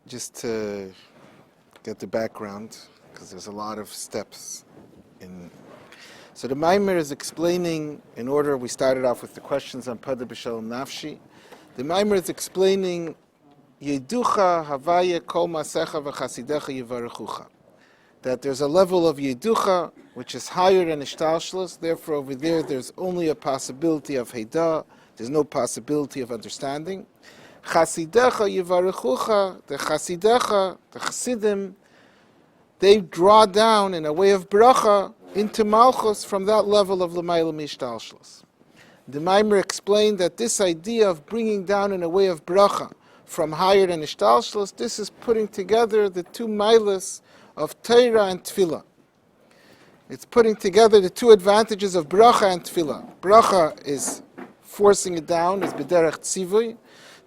just to get the background, because there's a lot of steps in. So the Maimer is explaining, in order, we started off with the questions on Padah BeShalom Nafshi. The Maimer is explaining, Yeducha Havaya Kol Masecha V'Chasidecha Yivarechucha. That there's a level of Yeducha, which is higher than Ishtalshlus, therefore over there's only a possibility of Heidah, there's no possibility of understanding. Chasidecha Yivarechucha, the Chasidecha, the Chasidim, they draw down in a way of bracha into Malchus from that level of L'mayla Mishtalshlus. The Maimer explained that this idea of bringing down in a way of bracha from higher than Ishtalshlus, this is putting together the two mailas of Torah and Tefillah. It's putting together the two advantages of bracha and Tefillah. Bracha is forcing it down, is b'derech tzivui.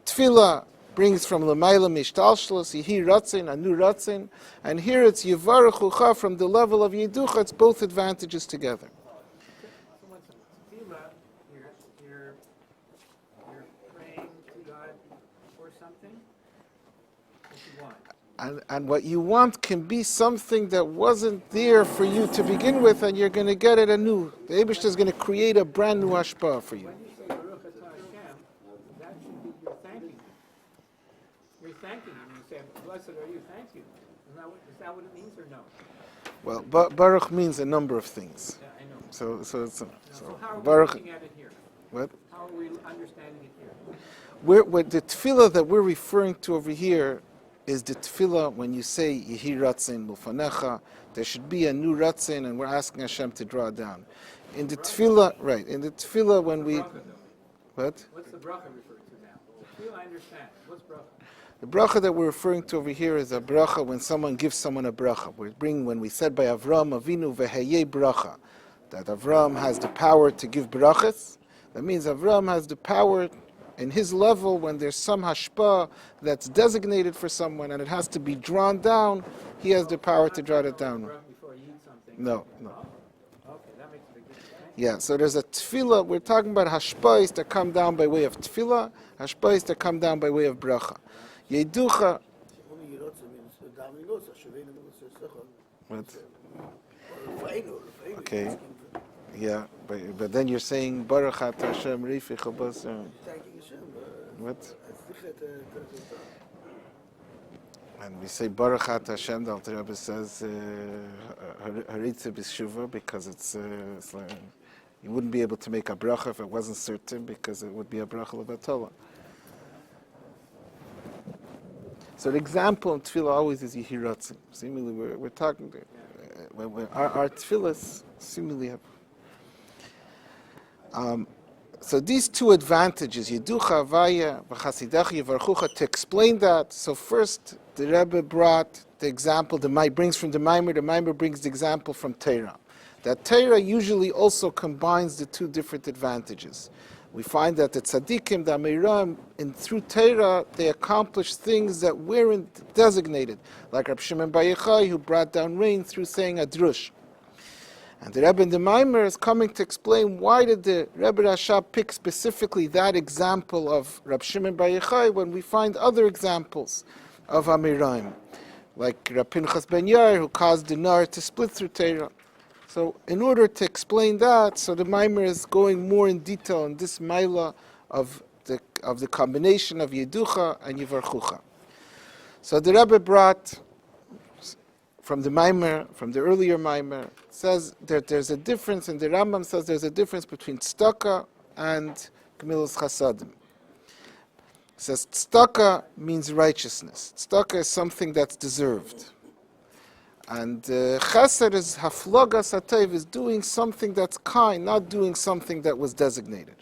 Tefillah brings from l'mayla mishtalshlus, yihi ratzin, anu ratzin, and here it's yivarechucha from the level of yiducha. It's both advantages together. You're praying to God for something that you want. And what you want can be something that wasn't there for you to begin with, and you're going to get it anew. The Eibishter is going to create a brand new hashpah for you. When you say Baruch Atah Hashem, that should be you're thanking Him. You're thanking Him. You say, "Blessed are you, thank you." Is that what it means, or no? Well, Baruch means a number of things. Yeah, I know. So How are we Baruch. looking at it here? What? How are we understanding it here? The tefillah that we're referring to over here is the tefillah when you say Yehi Ratzin Lufanecha, there should be a new Ratzin, and we're asking Hashem to draw it down. In the tefillah, right, in the tefillah when we... What? What's the bracha referred to now? Tefillah, I understand. What's bracha? The bracha that we're referring to over here is a bracha when someone gives someone a bracha. When we said by Avram Avinu veheye bracha, that Avram has the power to give brachas, that means Avram has the power in his level when there's some hashpah that's designated for someone and it has to be drawn down, he has the power to draw it down. Before you eat something. No. Okay, that makes a big difference. Yeah, so there's a tefillah, we're talking about hashpahs that come down by way of tefillah, hashpahs that come down by way of bracha. Yeducha. What? Okay. Yeah, but then you're saying Baruch Atah Hashem Rifich Habasar. What? And we say Baruch Atah Hashem. The Alter Rebbe says Haritze B'Shuva because it's like you wouldn't be able to make a bracha if it wasn't certain because it would be a bracha levatala. So the example in tefillah always is Yehi Ratzin. Seemingly we're talking our tefillahs seemingly have. So these two advantages, Yeducha Avaya v'Chasidecha Yivarechucha, to explain that. So first, the Rebbe brought the example. Brings from the Maimer brings the example from Torah. That Torah usually also combines the two different advantages. We find that the tzaddikim, the amiram, and through Torah, they accomplish things that weren't designated, like Rabbi Shimon Bar Yochai, who brought down rain through saying a drush. And the Rebbe in the Maimer is coming to explain why did the Rebbe Rasha pick specifically that example of Rabbi Shimon Bar Yochai when we find other examples of amiram, like Rabbi Pinchas ben Yair, who caused the nar to split through Torah. So in order to explain that, so the Maimer is going more in detail in this maila of the combination of Yeducha and Yivarechucha. So the Rebbe brought from the Maimer, from the earlier Maimer, says that there's a difference, and the Rambam says there's a difference between tzedakah and gemilas chasadim. It says tzedakah means righteousness. Tzedakah is something that's deserved. And chesed is haflogas hatayv, is doing something that's kind, not doing something that was designated.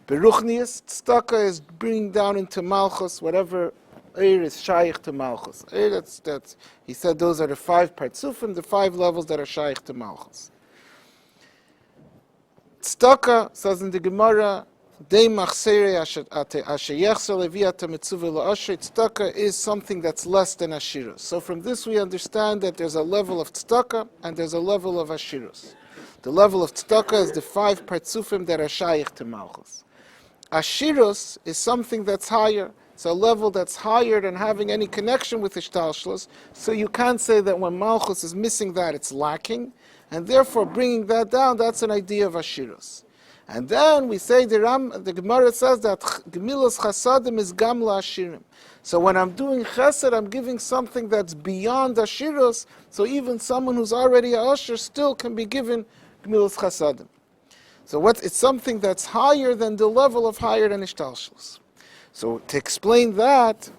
Beruchnius, tzedakah is bringing down into malchus whatever is shaykh to malchus. That's he said those are the 5 partzufim, the 5 levels that are shaykh to malchus. Tzedakah says in the Gemara, tzedakah is something that's less than ashirus. So from this we understand that there's a level of tzedakah and there's a level of ashirus. The level of tzedakah is the 5 partzufim that are shaykh to malchus. Ashirus is something that's higher. It's a level that's higher than having any connection with Ishtalshlus. So you can't say that when Malchus is missing that, it's lacking. And therefore, bringing that down, that's an idea of Ashirus. And then we say the Gemara says that Gemilas Chasadim is Gamla Ashirim. So when I'm doing Chesed, I'm giving something that's beyond Ashirus. So even someone who's already a Asher still can be given Gemilas Chasadim. So it's something that's higher than the level of higher than Ishtalshlus. So to explain that,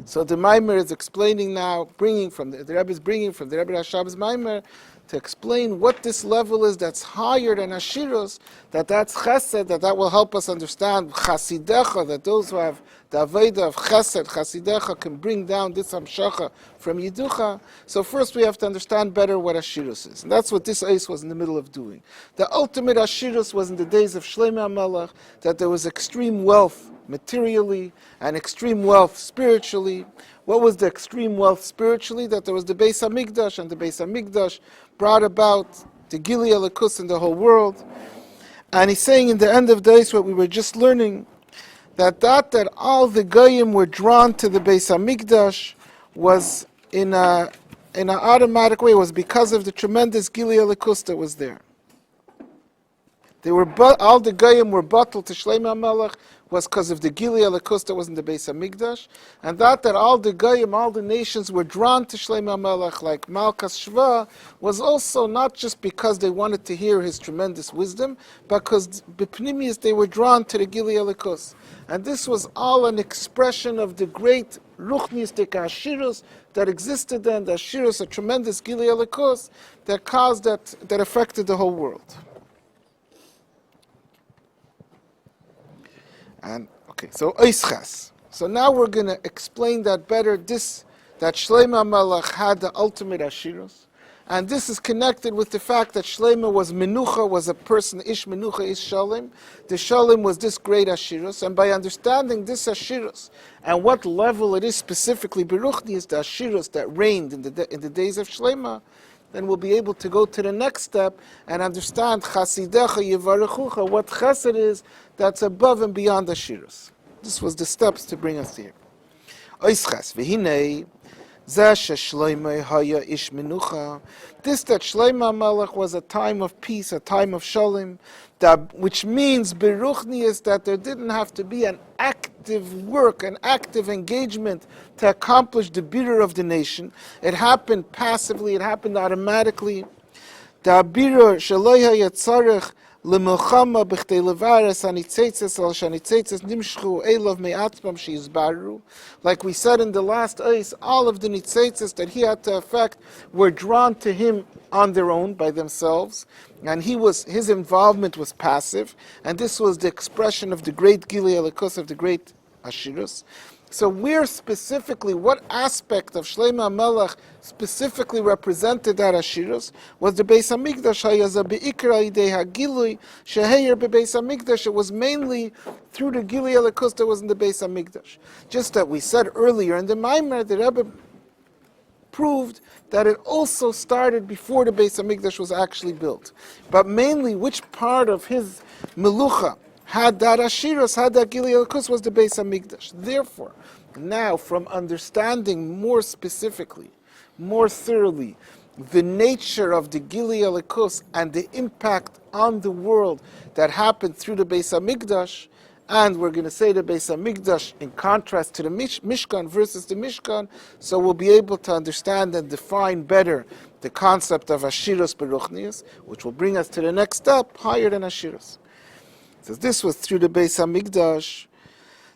so the Maimer is explaining now, bringing from the Rebbe is bringing from the Rebbe Hashab's Maimer to explain what this level is that's higher than Ashirus, that's Chesed, that will help us understand Chasidecha, that those who have the Aveda of Chesed, Chasidecha, can bring down this Hamshacha from Yiducha. So first we have to understand better what Ashirus is. And that's what this Eis was in the middle of doing. The ultimate Ashirus was in the days of Shlomo HaMelech, that there was extreme wealth materially and extreme wealth spiritually. What was the extreme wealth spiritually? That there was the Beis HaMikdash, and the Beis HaMikdash brought about the Gili Elikus in the whole world. And he's saying in the end of days what we were just learning, that all the Goyim were drawn to the Beis HaMikdash was in an automatic way, was because of the tremendous Gili Elikus that was there. All the Goyim were bottled to Shlomo HaMelech was because of the Gili Elikus that was in the Beis HaMikdash, and that all the Goyim, all the nations were drawn to Shlomo HaMelech, like Malkas Shva, was also not just because they wanted to hear his tremendous wisdom, but because B'pnimius they were drawn to the Gili Elikus. And this was all an expression of the great Ruchnistic Ashirus that existed then, the Ashirus, a tremendous Gili Elikus that caused that affected the whole world. And okay, so Eischas. So now we're going to explain that better. That Shlomo HaMelech had the ultimate Ashirus, and this is connected with the fact that Shlomo was Menucha, was a person, Ish Menucha, Ish Shalom. The Shalom was this great Ashirus, and by understanding this Ashirus and what level it is specifically, Beruchni is the Ashirus that reigned in the days of Shlomo, then we'll be able to go to the next step and understand Chasidecha Yevarechucha, what Chesed is that's above and beyond Ashirus. This was the steps to bring us here. Oischas v'hinei zeh sheshloimei haya ish menucha. This that Shlomo HaMelech was a time of peace, a time of shalom, which means beruchni is that there didn't have to be an active work, an active engagement to accomplish the bitter of the nation. It happened passively, it happened automatically. The bitter shaloya yatzarech lemilchama b'chtei levares hanitzeitzes al shanitzeitzes nimshchu elov me'atzmam sheizbaru. Like we said in the last Eis, all of the nitzeitzes that he had to affect were drawn to him on their own, by themselves, and his involvement was passive, and this was the expression of the great Gili Elikus, of the great Ashirus. So where specifically, what aspect of Shlomo HaMelech specifically represented that Ashirus was the Beis HaMikdash. Hayaza be'ikra idei hagilui sheheyer be'Beis HaMikdash. It was mainly through the Gili Elikus that was in the Beis HaMikdash. Just that we said earlier in the Maimer, the Rebbe proved that it also started before the Beis HaMikdash was actually built. But mainly, which part of his Melucha had that Ashirus, had that Gili Elikus, was the Beis HaMikdash. Therefore, now from understanding more specifically, more thoroughly, the nature of the Gili Elikus and the impact on the world that happened through the Beis HaMikdash, and we're going to say the Beis HaMikdash in contrast to the Mishkan versus the Mishkan, so we'll be able to understand and define better the concept of Ashirus Beruchnius, which will bring us to the next step, higher than Ashirus. So this was through the Beis HaMikdash,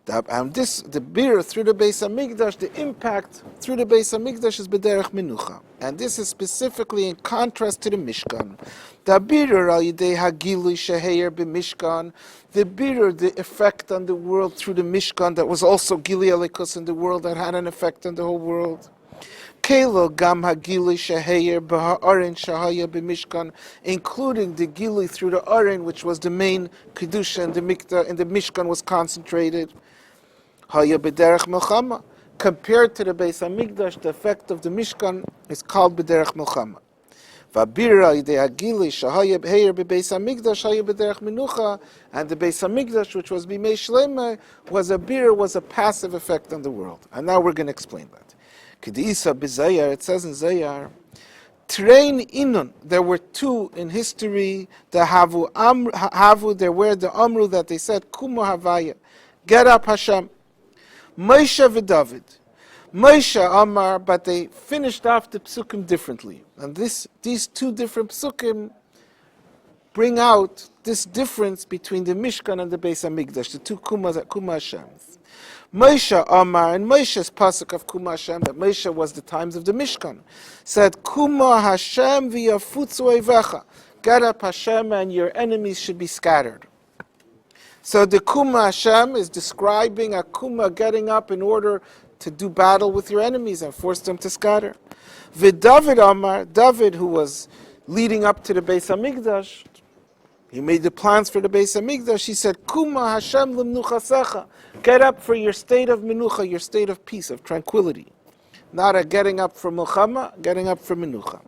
the beer through the Beis HaMikdash, the impact through the Beis HaMikdash is b'derech menucha, and this is specifically in contrast to the Mishkan. The beer al yidei hagilui sheheyer b'Mishkan, the beer, the effect on the world through the Mishkan that was also Gili Elikus in the world that had an effect on the whole world. Kelo gam hagili sheheyer b'ha'arin shahaya b'Mishkan, including the gili through the arin, which was the main kedusha in the mikdash, and the Mishkan was concentrated. Haya b'derech milchama. Compared to the Beis HaMikdash, the effect of the Mishkan is called b'derech milchama. V'abira yidei hagili shahaya b'heir b'beis hamikdash haya b'derech menucha, and the Beis Hamikdash, which was b'mei shlema, was a passive effect on the world. And now we're going to explain that. K'di'isa b'Zayar, it says in Zayar, Train inun. There were two in history. The havu. There were the amru that they said kumo havaya, get up Hashem. Moshe v'David. Moshe Amar, but they finished off the psukim differently. And these two different psukim bring out this difference between the Mishkan and the Beis Hamikdash, the two Kuma Hashems. Moshe Amar, and Moshe's pasuk of Kuma Hashem, that Moshe was the times of the Mishkan, said, Kuma Hashem v'yafutzu oivecha. Get up Hashem and your enemies should be scattered. So the Kuma Hashem is describing a Kuma getting up in order to do battle with your enemies and force them to scatter. David Amar, David, who was leading up to the Beis Hamikdash, he made the plans for the Beis Hamikdash. He said, Kuma Hashem lemnuchasecha. Get up for your state of menucha, your state of peace, of tranquility. Not a getting up for milchama, getting up for menucha.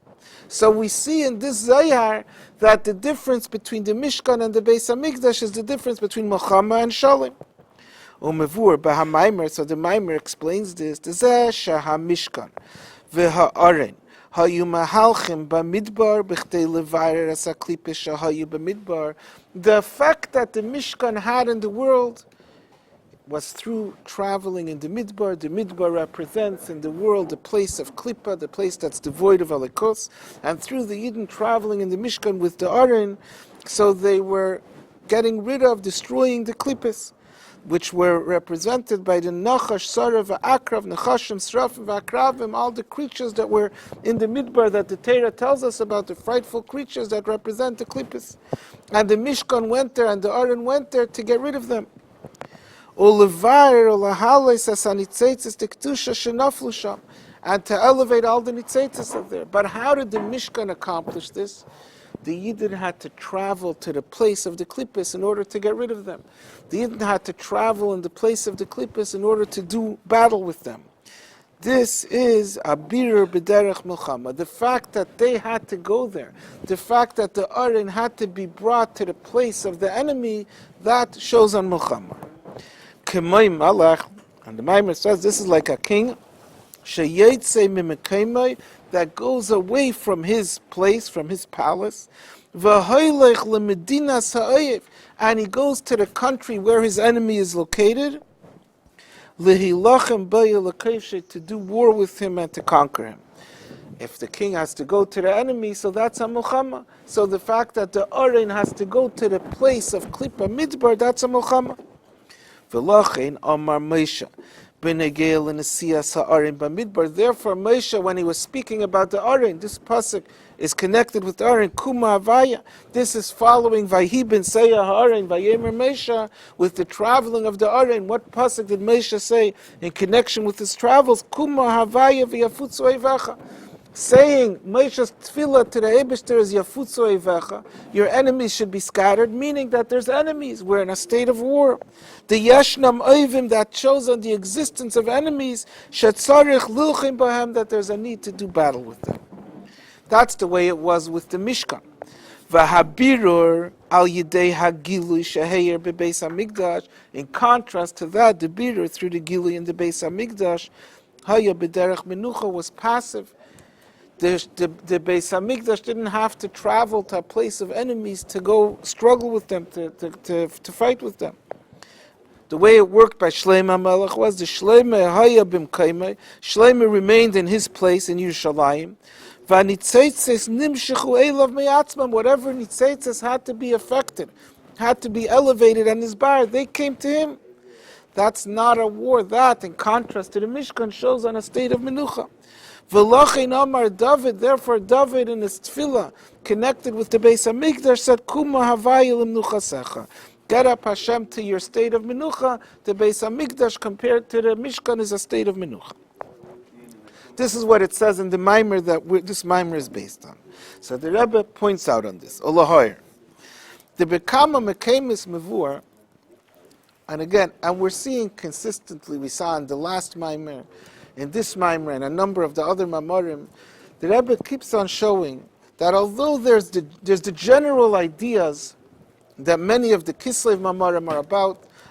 So we see in this Zayar that the difference between the Mishkan and the Beis Hamikdash is the difference between milchama and shalom. Umevur b'hamaimer, so the Maimer explains this. The Zeh sheha-Mishkan v'ha'aren hayu mahalchim b'midbar b'chtei levarer as haklipa shehayu b'midbar. The effect that the Mishkan had in the world was through traveling in the Midbar. The Midbar represents in the world the place of Klippa, the place that's devoid of Alikos, and through the Yidden traveling in the Mishkan with the Aron, so they were getting rid of, destroying the Klippas, which were represented by the Nachash, Sarav, Akrav, Nachashim, Srafim, Akravim, all the creatures that were in the Midbar that the Torah tells us about, the frightful creatures that represent the Klippas. And the Mishkan went there and the Aron went there to get rid of them. And to elevate all the nitzeitzes of there. But how did the Mishkan accomplish this? The Yidden had to travel to the place of the Klippas in order to get rid of them. The Yidden had to travel in the place of the Klippas in order to do battle with them. This is a birur b'derech milchama. The fact that they had to go there, the fact that the Aron had to be brought to the place of the enemy, that shows on milchama. K'may malach, and the Maimer says this is like a king, sheyetze mimekemay, that goes away from his place, from his palace, v'hoylech lemedinas ha'oyev, and he goes to the country where his enemy is located, lehilachem b'yelakevshe, to do war with him and to conquer him. If the king has to go to the enemy, so that's a milchama. So the fact that the Aron has to go to the place of Klippa Midbar, that's a milchama. V'lachein Amar Moshe b'negel l'nesiyas ha'aron b'midbar. Therefore, Moshe, when he was speaking about the Aron, this pasuk is connected with the Aron. Kuma Havaya. This is following Vayhi ben Seya ha'aron Vayemer Moshe with the traveling of the Aron. What pasuk did Moshe say in connection with his travels? Kuma Havaya v'yafutzu eivacha. Saying Moshe's tefillah to the Eibishter is Yafutzu Eivecha, your enemies should be scattered, meaning that there's enemies. We're in a state of war. The Yeshnam Oivim, that shows on the existence of enemies, Shetzarich Lilchim Bahem, that there's a need to do battle with them. That's the way it was with the Mishkan. V'habirur al yidei hagilui sheheyer bebeis hamikdash. In contrast to that, the birur through the gilui in the Beis Hamikdash, haya b'derech menucha, was passive. The Beis Hamikdash didn't have to travel to a place of enemies to go struggle with them, to fight with them. The way it worked by Shlomo HaMelech was the Shlomo haya b'mkaimai. Shlomo remained in his place in Yerushalayim. V'nitzeitzes nimshechu elav me'atzmam. Whatever nitzeitzes had to be affected, had to be elevated on his bar, they came to him. That's not a war. That, in contrast to the Mishkan, shows on a state of menucha. V'lachein Amar David, therefore David in his tefillah, connected with the Beis Hamikdash, said, Kuma Havaya l'mnuchasecha. Get up Hashem to your state of menucha. The Beis Hamikdash compared to the Mishkan is a state of menucha. This is what it says in the Maimer that this Maimer is based on. So the Rebbe points out on this. Olahoyer. The Bekama Mekemis Mevur, and again, and we're seeing consistently, we saw in the last Maimer, in this Maimer and a number of the other Mamarim, the Rebbe keeps on showing that although there's the general ideas that many of the Kislev Mamarim are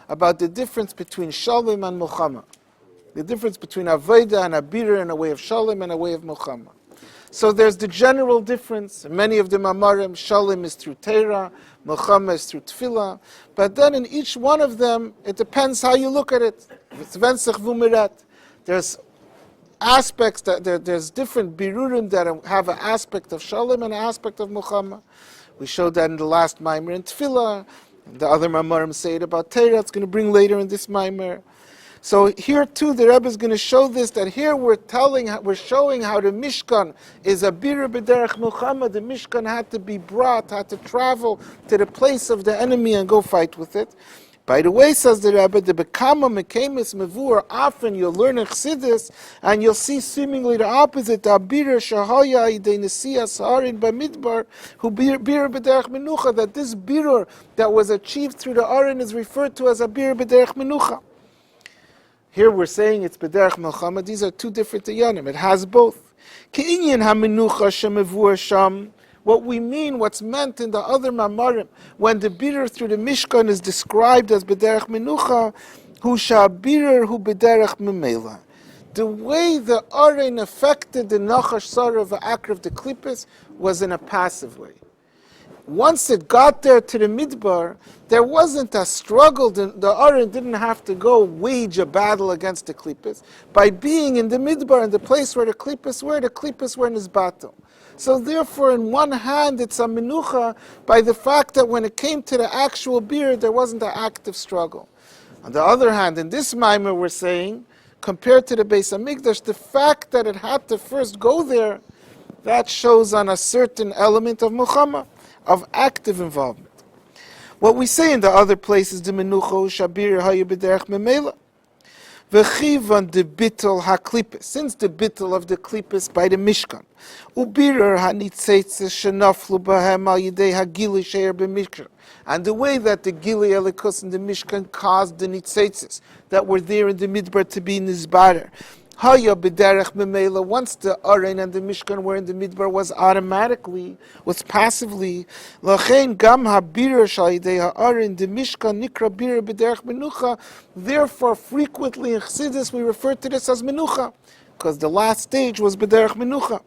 about the difference between Shalom and Milchama, the difference between Avodah and Abira and a way of Shalom and a way of Milchama. So there's the general difference. Many of the Mamarim, Shalom is through Torah, Milchama is through Tefillah. But then in each one of them, it depends how you look at it. There's aspects there's different birurim that have an aspect of Shalom and an aspect of Milchama. We showed that in the last Maimer in Tefillah. The other Mamarim say it about Torah. It's going to bring later in this Maimer. So here too, the Rebbe is going to show this, that here we're showing how the Mishkan is a birur b'derech milchama. The Mishkan had to be brought, had to travel to the place of the enemy and go fight with it. By the way, says the Rebbe, the Bekama Mekemis Mevur, often you'll learn in Chassidus, and you'll see seemingly the opposite, the Abir Shahaya Idei Nesiyas Harin Bamidbar, who birur b'derech menucha, that this birur that was achieved through the Arin is referred to as a birur b'derech menucha. Here we're saying it's b'derech milchama. These are two different yanim. It has both. Ke'inyan hamenucha shemevur sham. What we mean, what's meant in the other mamarim, when the birur through the Mishkan is described as b'derech menucha, hu sha'birur hu b'derech memela. The way the Arin affected the nachash sarah of Akrav the Klippus was in a passive way. Once it got there to the Midbar, there wasn't a struggle. The Aron didn't have to go wage a battle against the Klippus. By being in the Midbar, in the place where the Klippus were in his battle. So therefore, in one hand, it's a menucha by the fact that when it came to the actual beer, there wasn't an active struggle. On the other hand, in this Maimer, we're saying, compared to the Beis Hamikdash, the fact that it had to first go there, that shows on a certain element of Muhammad, of active involvement. What we say in the other places, the menucha shabir hayu b'derech memela, v'chivan de bittul haklippus, since the bittul of the klippus by the Mishkan, ubirer hanitzeitzes shenaflu b'hem al yidei hagili sheir b'mishkan, and the way that the gili elikus in the Mishkan caused the nitzeitzes that were there in the midbar to be nizbarer. Haya b'derech memela, once the Aron and the Mishkan were in the Midbar, was passively. Lachein gam habirur sh'alidei ha'aron, the Mishkan nikra birur b'derech menucha. Therefore, frequently in Chassidus we refer to this as menucha, because the last stage was b'derech menucha.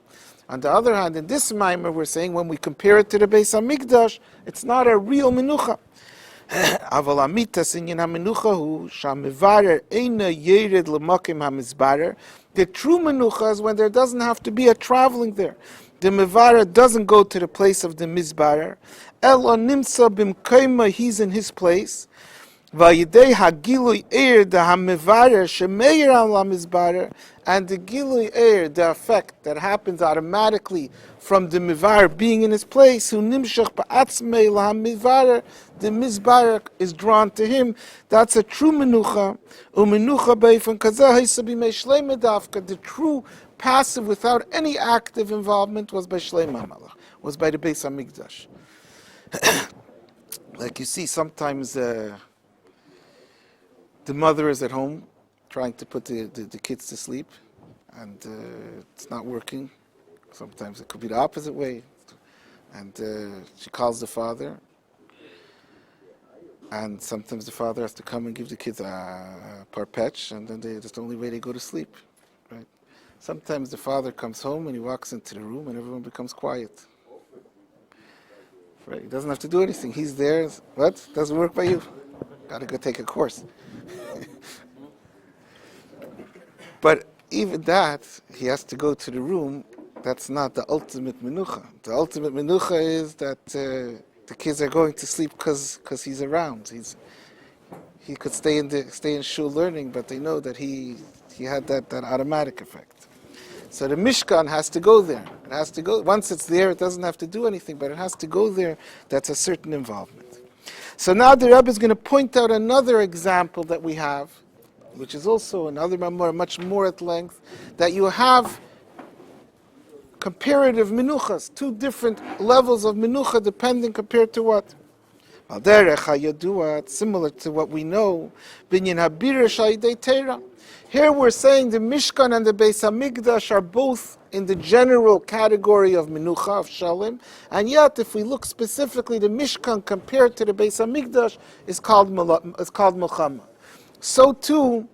On the other hand, in this Maimer, we're saying when we compare it to the Beis Hamikdash, it's not a real menucha. Aval amitas inyan hamenucha hu shamevarer eina yered lemakim hamizbarer. The true menucha is when there doesn't have to be a traveling there. The mevarer doesn't go to the place of the mizbarer. Elo nimsa bimkaima, he's in his place. Vayidei hagilui eir the hamevarer shemeir al hamizbarer, and the gilui eir, the effect that happens automatically from the mivar being in his place, who nimshach ba'atzmei lahamivarer, the mizbarer is drawn to him. That's a true menucha. Umenucha beifan kazah hisabimei shleim medavka. The true passive without any active involvement was by Shleim HaMelech, was by the Beis Hamikdash. Like you see, sometimes the mother is at home trying to put the kids to sleep, and it's not working. Sometimes it could be the opposite way. And she calls the father, and sometimes the father has to come and give the kids a parpetch, and then that's the only way they go to sleep. Right? Sometimes the father comes home and he walks into the room and everyone becomes quiet. Right? He doesn't have to do anything. He's there. What? Doesn't work by you. Got to go take a course. But even that, he has to go to the room. That's not the ultimate menucha. The ultimate menucha is that the kids are going to sleep because he's around. He could stay in shul learning, but they know that he had that automatic effect. So the Mishkan has to go there. It has to go. Once it's there, it doesn't have to do anything, but it has to go there. That's a certain involvement. So now the Rebbe is going to point out another example that we have, which is also another mamor, much more at length, that you have comparative menuchas, two different levels of menucha, depending compared to what? Similar to what we know, here we're saying the Mishkan and the Beis Hamikdash are both in the general category of Menucha, of Shalom, and yet if we look specifically, the Mishkan compared to the Beis HaMikdash is called Milchama. So too,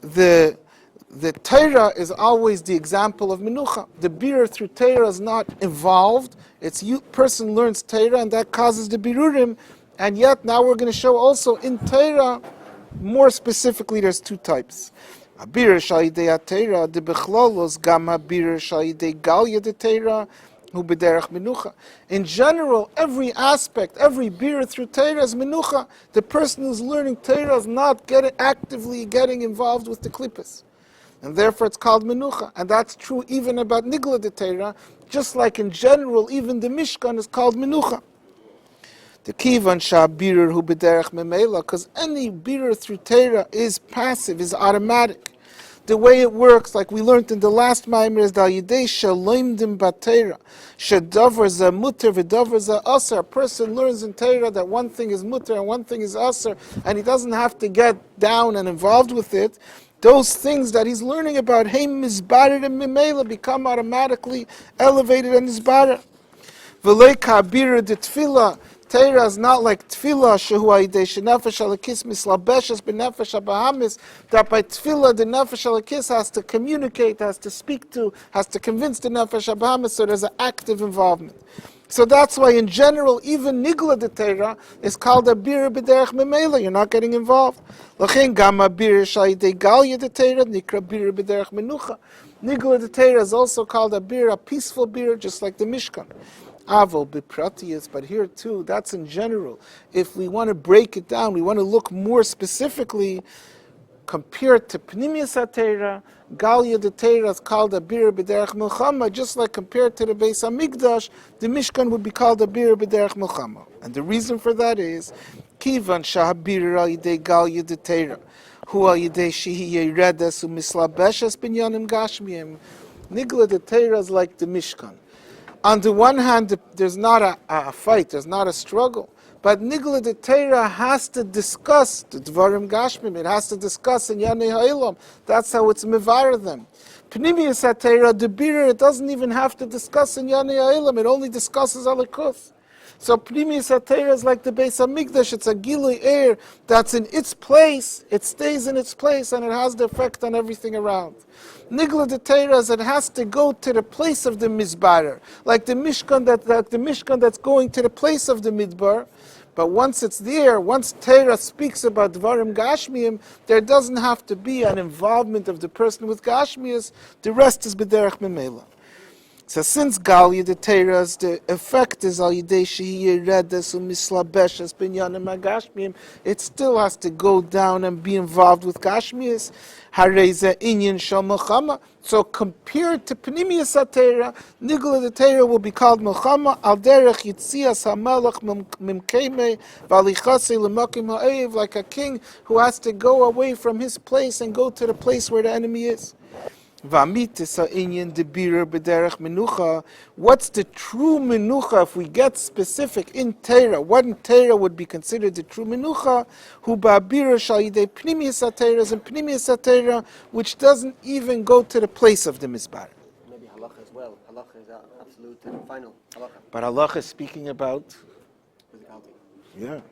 the Torah is always the example of Menucha. The birur through Torah is not involved. It's person learns Torah and that causes the birurim, and yet now we're going to show also in Torah, more specifically, there's two types. Abir shayidei atera de bechlolos gam abir shayidei galya de Torah hu b'derech menucha. In general, every aspect, every bir through Torah is menucha. The person who's learning Torah is not actively getting involved with the klippas, and therefore it's called menucha. And that's true even about nigla de Torah, just like in general, even the Mishkan is called menucha. The kivan sha'birur hu b'derech memela, because any birur through Torah is passive, is automatic. The way it works, like we learned in the last Maimer, is dal yidei shaloimdim b'Torah shedavar za muter v'davar za aser. A person learns in Torah that one thing is muter and one thing is aser, and he doesn't have to get down and involved with it. Those things that he's learning about, heim mizbarer and memela, become automatically elevated and mizbarer. V'lei ka'birur de tefillah. Torah is not like tefillah, shehu ha'idei shenefesh halakis mislabeshes b'nefesh habahamis, that by tefillah the nefesh halakis has to communicate, has to speak to, has to convince the nefesh habahamis, so there's an active involvement. So that's why in general, even nigla de Torah is called a bir b'derech memela, you're not getting involved. L'chein gam a bir sha'idei galya de Torah, nikra bir b'derech menucha. Nigla de Torah is also called a bir, a peaceful bir, just like the Mishkan. Avol b'pratiyas, but here too, that's in general. If we want to break it down, we want to look more specifically, compared to Pnimius HaTorah, Galya de Torah is called a bir b'derech milchama, just like compared to the Beis HaMikdash, the Mishkan would be called a bir b'derech milchama. And the reason for that is, Kivan sha'habir al yidei Galya de Torah, hu al yidei shehi yeredes u'mislabeshes binyanim gashmiyim. Nigla de Torah is like the Mishkan. On the one hand, there's not a fight, there's not a struggle, but Nigla de Torah has to discuss the Dvarim Gashmim, it has to discuss in Yanei Ha'ilam. That's how it's mevar them. Pnimius HaTorah, the birur, it doesn't even have to discuss in Yanei Ha'ilam, it only discusses Alikus. So Pnimius HaTorah is like the Beis HaMikdash, it's a Gilui air that's in its place, it stays in its place, and it has the effect on everything around. Nigla de Torah is it has to go to the place of the Mizbarer, like the Mishkan that's going to the place of the Midbar. But once it's there, once Torah speaks about Dvarim Gashmiyim, there doesn't have to be an involvement of the person with Gashmiyas, the rest is B'derech Memela. So since Galya the Torah's the effect is al yidei shehi yeredes u'mislabeshes binyanim hagashmiyim, it still has to go down and be involved with Gashmiyas. Harei ze inyan shel milchama. So compared to Pnimius HaTorah, Nigla the Torah will be called milchama al derech yitzias hamelech mimkeimei v'alichasei l'makim ha'ev, like a king who has to go away from his place and go to the place where the enemy is. What's the true menucha, if we get specific in Torah? What in Torah would be considered the true menucha? Hu ba'bira shayidei pnimius HaTorah, and pnimius HaTorah, which doesn't even go to the place of the mizbar. Maybe halacha as well. Halacha is absolute and final. Halacha. But halacha is speaking about, Physicality.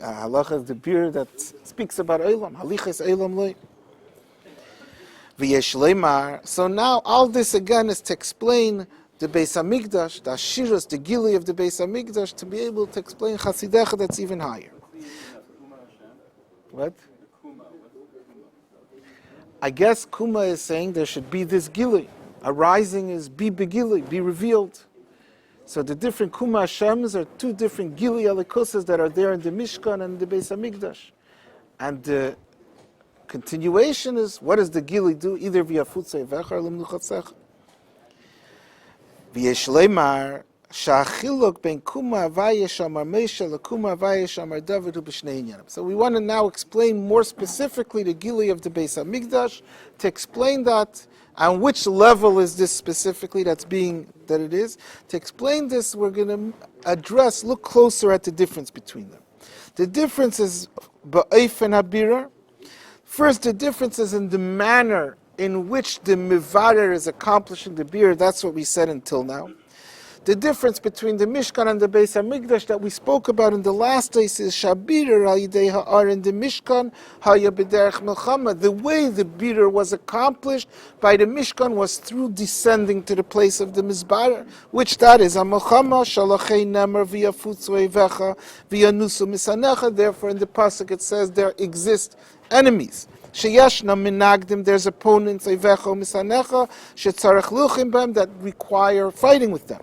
halacha is the bir that speaks about Eilam. Halicha is Eilam lei. So now all this again is to explain the Beis HaMikdash, the Ashiras, the Gili of the Beis HaMikdash, to be able to explain Chasidecha that's even higher. What? I guess Kuma is saying there should be this Gili. Arising is be begili, be revealed. So the different Kuma Hashems are two different Gili Alikusas that are there in the Mishkan and the Beis HaMikdash. And the continuation is, what does the Gili do? Either via Futzei Vecha or Limnuchatzecha. V'yeshleimar sha'achiluk ben Kuma Avaya Shamar Meisha leKuma Avaya Shamar David hu b'shnei inyanim. So we want to now explain more specifically the Gili of the Beis HaMikdash, to explain that, on which level is this specifically that it is. To explain this, we're going to look closer at the difference between them. The difference is ba'ofen habirur. First, the difference is in the manner in which the Mivarer is accomplishing the beer. That's what we said until now. The difference between the Mishkan and the Beis Hamikdash that we spoke about in the last days is Shabirer al Yidei Ha'ar in the Mishkan Haya B'derech Milchama. The way the Birer was accomplished by the Mishkan was through descending to the place of the Mizbar, which that is a Milchama Shalachei Nemer via Futzu Eivecha via Nusu Misanecha. Therefore, in the pasuk it says there exist enemies. Sheyashna minagdim, there's opponents, Eivecha Misanecha, shetzarech luchim bem, that require fighting with them.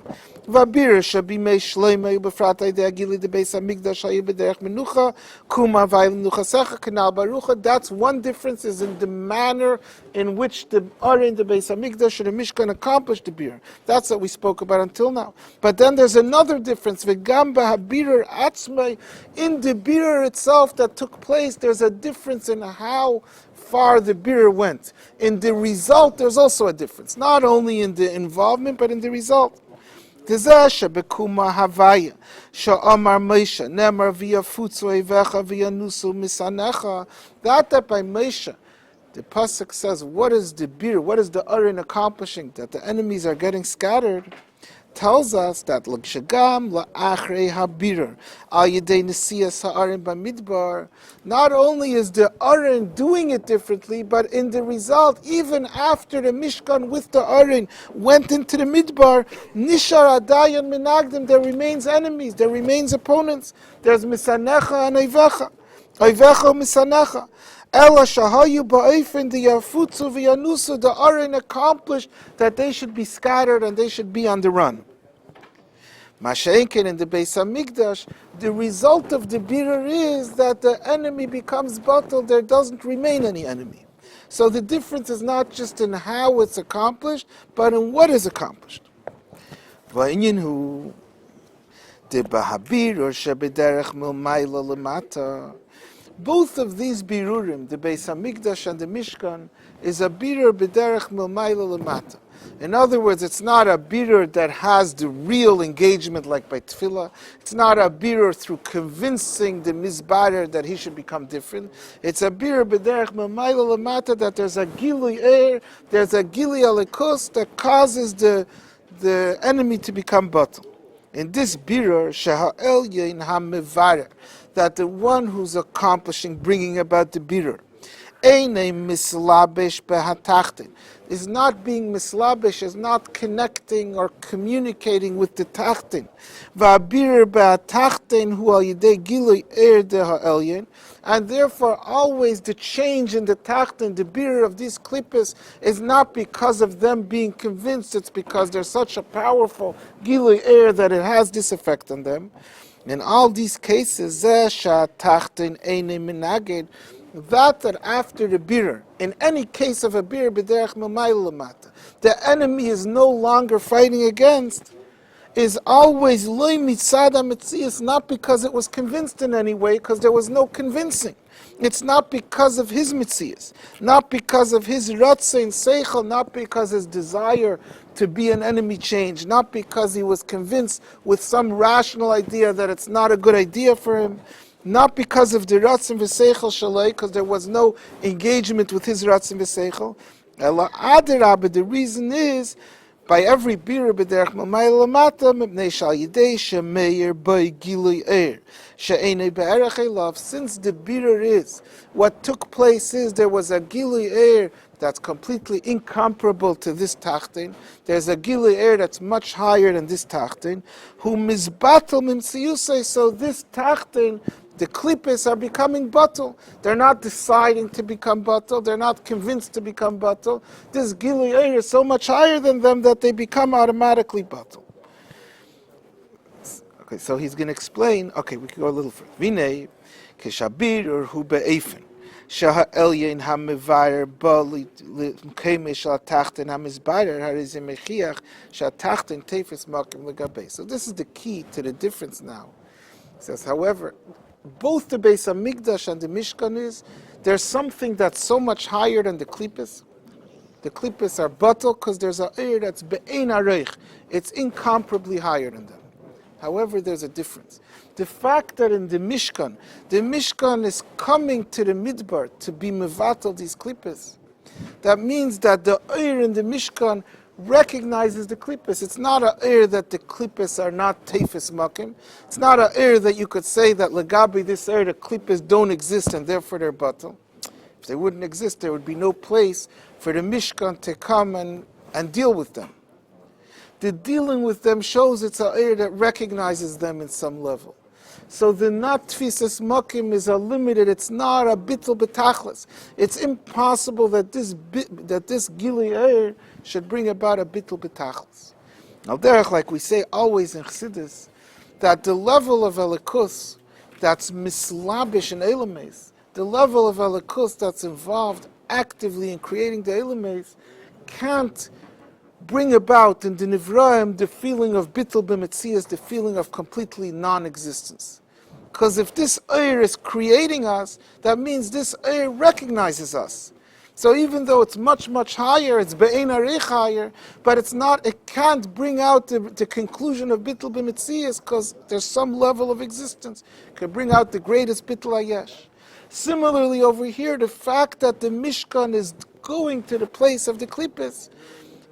Vabir shabimei shleimei befratay de agili de beis hamikdash hayu b'derech menucha kuma vayil menuchasecha kanal barucha. That's one difference, is in the manner in which the Arin, the beis hamikdash, and the Mishkan accomplished the beer. That's what we spoke about until now. But then there's another difference. V'gam b'habir atzmei, in the beer itself that took place, there's a difference in how far the beer went. In the result, there's also a difference. Not only in the involvement, but in the result. That by Moshe, the pasuk says, what is the beer? What is the Arin accomplishing? That the enemies are getting scattered. Tells us that l'gshagam la'achrei habirer al yedei nesiyas ha'arin b'midbar. Not only is the Arin doing it differently, but in the result, even after the Mishkan with the Arin went into the Midbar, nishar adayan minagdim, there remains enemies, there remains opponents. There's misanecha and oivecha misanecha. Ela shahayu ba'ofen the yafutzu v'yanusu, the Arin accomplished that they should be scattered and they should be on the run. Masha'enken in the Beis Hamikdash, the result of the bitter is that the enemy becomes bottled, there doesn't remain any enemy. So the difference is not just in how it's accomplished, but in what is accomplished. Va'inyanhu de b'habir or shebederech milmayla lemata. Both of these birurim, the Beis Hamikdash and the Mishkan, is a birur b'derech milmayla lemata. In other words, it's not a birur that has the real engagement like by tefillah. It's not a birur through convincing the mizbarer that he should become different. It's a birur b'derech milmayla lemata, that there's a gilui air, there's a gilui alikus that causes the enemy to become bottle. In this birur, sheha'el yein ha'mevarer, that the one who's accomplishing, bringing about the birur, Einei mislabesh behatachten, is not being mislabesh, is not connecting or communicating with the tachten. Va'birur behatachten hu al yidei gilui er de ha'elyon, and therefore always the change in the tachten, the birur of these klippos, is not because of them being convinced, it's because they're such a powerful gilui er that it has this effect on them. In all these cases, that after the birur, in any case of a birur b'derech milmayla lemata, the enemy is no longer fighting against, is always loy mitzad ha'metzias, not because it was convinced in any way, because there was no convincing. It's not because of his mitzias, not because of his ratzein seichel, not because his desire to be an enemy changed, not because he was convinced with some rational idea that it's not a good idea for him, not because of the ratzin v'seichel shalei, because there was no engagement with his ratzin v'seichel. Ela aderabah, the reason is, by every birur b'derech milmayla lemata, mipnei shal yidei shemeir by gilui er she'enei be'erech elav. Since the birur is, what took place is there was a gilui er that's completely incomparable to this tachten. There's a gilui er that's much higher than this tachten. Who mizbatel mimtziyusei, so this tachten, the klippos are becoming batel. They're not deciding to become batel. They're not convinced to become batel. This gilui er is so much higher than them that they become automatically batel. Okay, so he's going to explain. Okay, we can go a little further. Vinei keshabir or hu be'efen shaha'elyin ha'mevayer ba l'kemei shal tachten ha'mizbayer ha'rizim mechiach sha'tachten tefes makim l'gabei. So this is the key to the difference now. He says, however, both the Beis Hamikdash and the Mishkan is, there's something that's so much higher than the klippos. The klippos are batel because there's a eir that's be'ein areich. It's incomparably higher than them. However, there's a difference. The fact that in the Mishkan is coming to the Midbar to be mevatel these klippos, That means that the Eir in the Mishkan recognizes the klippos. It's not an Eir that the klippos are not teifes makim. It's not an Eir that you could say that legabi this Eir, the klippos don't exist and therefore they're batal. If they wouldn't exist, there would be no place for the Mishkan to come and deal with them. The dealing with them shows it's an Eir that recognizes them in some level. So the not tfisas makim is a limited. It's not a bittul betachlis. It's impossible that this gili Eir should bring about a bittul betachlis. Now, derech, like we say always in Chassidus, that the level of elikus that's mislabish in elames, the level of elikus that's involved actively in creating the elames, can't bring about in the Nivraim the feeling of bittul b'metzias, the feeling of completely non-existence. Because if this Eir is creating us, that means this Eir recognizes us. So even though it's much, much higher, it's be'ein arich higher, but it can't bring out the conclusion of bittul b'metzias because there's some level of existence. It can bring out the greatest bittul hayesh. Similarly over here, the fact that the Mishkan is going to the place of the klippos,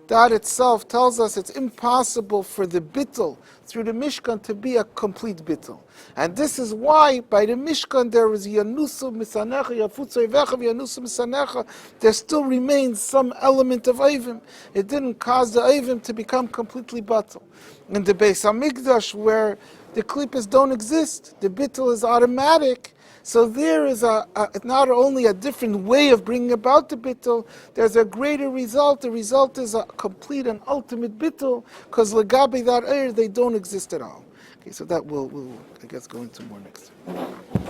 that itself tells us it's impossible for the bittul through the Mishkan to be a complete bittul. And this is why by the Mishkan there is Yanusu Misanecha, Yafutzu Evecha, Yanusu Misanecha, there still remains some element of Avim. It didn't cause the Avim to become completely bittul. In the Beis HaMikdash, where the klippos don't exist, the bittul is automatic. So there is not only a different way of bringing about the bittul, there's a greater result. The result is a complete and ultimate bittul, because legabi that Eir, they don't exist at all. Okay, so that we'll I guess, go into more next time.